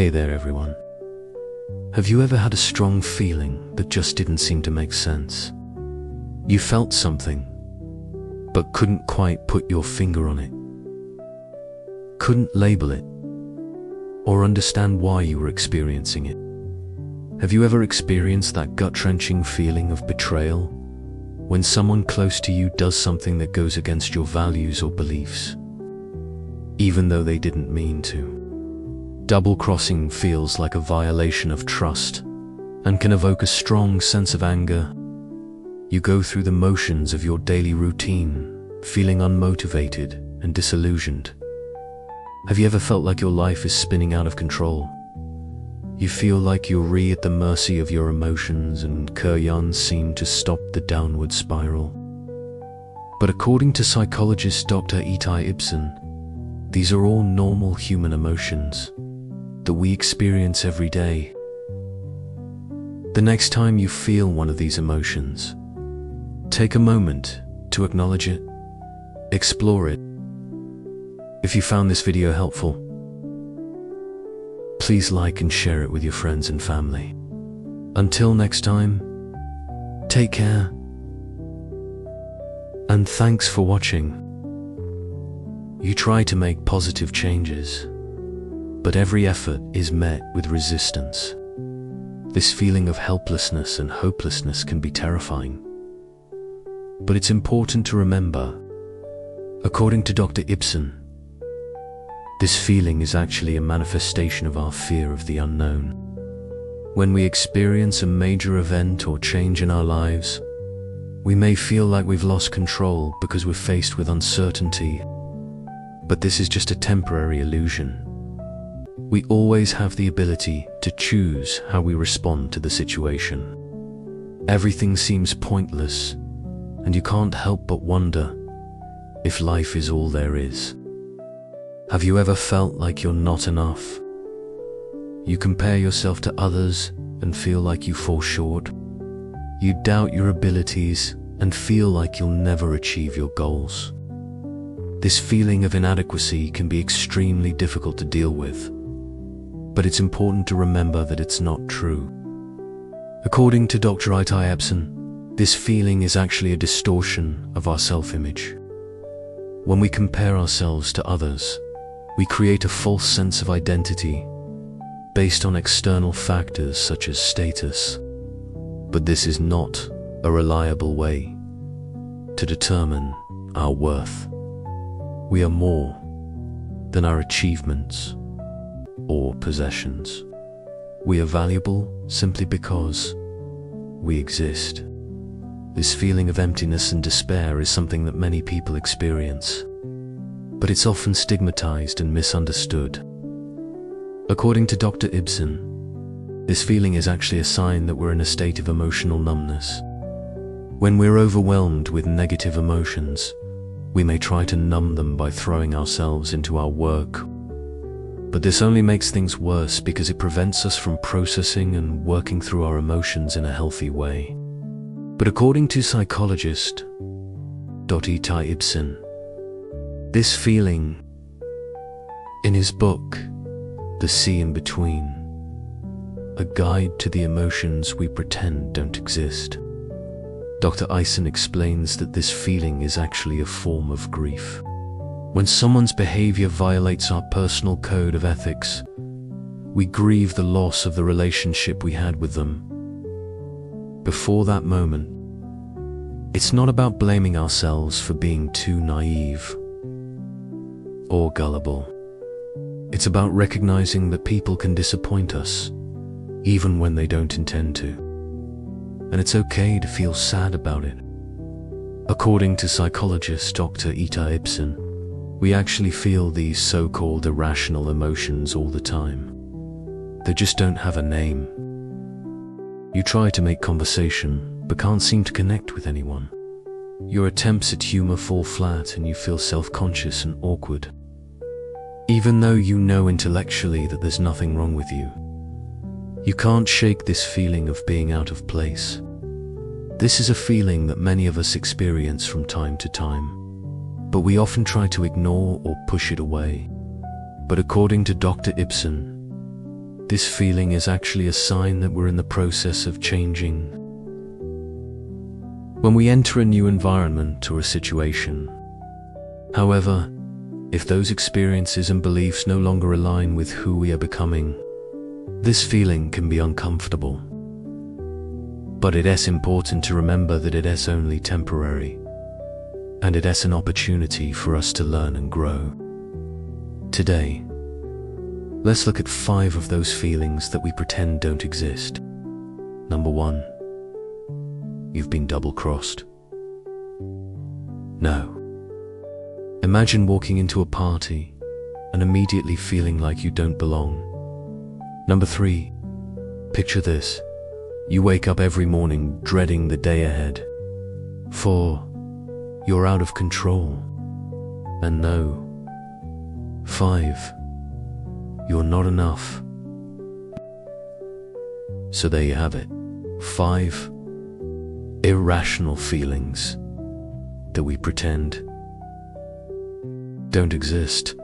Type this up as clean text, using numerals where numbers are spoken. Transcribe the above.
Hey there everyone. Have you ever had a strong feeling that just didn't seem to make sense? You felt something, but couldn't quite put your finger on it. Couldn't label it, or understand why you were experiencing it. Have you ever experienced that gut-wrenching feeling of betrayal when someone close to you does something that goes against your values or beliefs, even though they didn't mean to? Double-crossing feels like a violation of trust and can evoke a strong sense of anger. You go through the motions of your daily routine, feeling unmotivated and disillusioned. Have you ever felt like your life is spinning out of control? You feel like you're at the mercy of your emotions and can't seem to stop the downward spiral. But according to psychologist Dr. Itai Ibsen, these are all normal human emotions that we experience every day. The next time you feel one of these emotions, take a moment to acknowledge it, explore it. If you found this video helpful, please like and share it with your friends and family. Until next time, take care, and thanks for watching. You try to make positive changes, but every effort is met with resistance. This feeling of helplessness and hopelessness can be terrifying. But it's important to remember, according to Dr. Ibsen, this feeling is actually a manifestation of our fear of the unknown. When we experience a major event or change in our lives, we may feel like we've lost control because we're faced with uncertainty. But this is just a temporary illusion. We always have the ability to choose how we respond to the situation. Everything seems pointless, and you can't help but wonder if life is all there is. Have you ever felt like you're not enough? You compare yourself to others and feel like you fall short. You doubt your abilities and feel like you'll never achieve your goals. This feeling of inadequacy can be extremely difficult to deal with, but it's important to remember that it's not true. According to Dr. Itai Ibsen, this feeling is actually a distortion of our self-image. When we compare ourselves to others, we create a false sense of identity based on external factors such as status. But this is not a reliable way to determine our worth. We are more than our achievements or possessions. We are valuable simply because we exist. This feeling of emptiness and despair is something that many people experience, but it's often stigmatized and misunderstood. According to Dr. Ibsen, this feeling is actually a sign that we're in a state of emotional numbness. When we're overwhelmed with negative emotions, we may try to numb them by throwing ourselves into our work. But this only makes things worse because it prevents us from processing and working through our emotions in a healthy way. But according to psychologist Dr. Itai Ibsen, this feeling, in his book, The Sea in Between, a guide to the emotions we pretend don't exist, Dr. Ibsen explains that this feeling is actually a form of grief. When someone's behavior violates our personal code of ethics, we grieve the loss of the relationship we had with them. Before that moment, it's not about blaming ourselves for being too naive or gullible. It's about recognizing that people can disappoint us, even when they don't intend to. And it's okay to feel sad about it. According to psychologist Dr. Itai Ibsen, we actually feel these so-called irrational emotions all the time. They just don't have a name. You try to make conversation, but can't seem to connect with anyone. Your attempts at humor fall flat and you feel self-conscious and awkward, even though you know intellectually that there's nothing wrong with you. You can't shake this feeling of being out of place. This is a feeling that many of us experience from time to time, but we often try to ignore or push it away. But according to Dr. Ibsen, This feeling is actually a sign that we're in the process of changing. When we enter a new environment or a situation, however, if those experiences and beliefs no longer align with who we are becoming, this feeling can be uncomfortable. But it is important to remember that it is only temporary, and it is an opportunity for us to learn and grow. Today, let's look at 5 of those feelings that we pretend don't exist. Number 1. You've been double-crossed. No. Imagine walking into a party and immediately feeling like you don't belong. Number 3. Picture this. You wake up every morning dreading the day ahead. 4. You're out of control. And no. 5. You're not enough. So there you have it. 5 irrational feelings that we pretend don't exist.